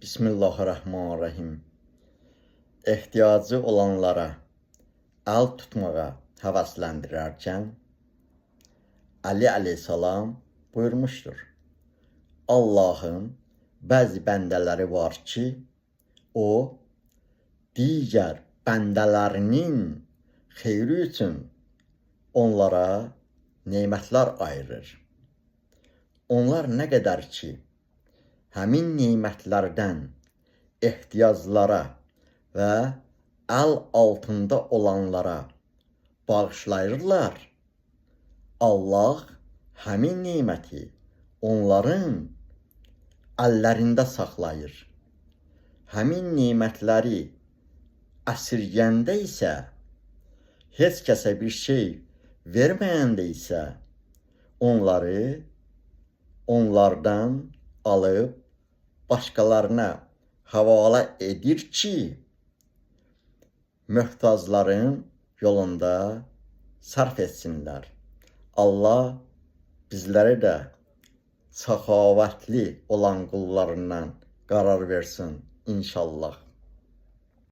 Bismillahirrahmanirrahim. Ehtiyacı olanlara əl tutmağa həvəsləndirərkən Ali əleyhissalam buyurmuşdur. Allahın bəzi bəndələri var ki, o digər bəndələrinin xeyri üçün onlara nemətlər ayırır. Onlar nə qədər ki, həmin nemətlərdən ehtiyaclara və əl altında olanlara bağışlayırlar, Allah həmin neməti onların əllərində saxlayır. Həmin nemətləri əsirgəndə isə, heç kəsə bir şey verməyəndə isə onları onlardan alıb başqalarına havalə edir ki, möhtacların yolunda sərf etsinlər. Allah bizləri də səxavətli olan qullarından qərar versin inşallah.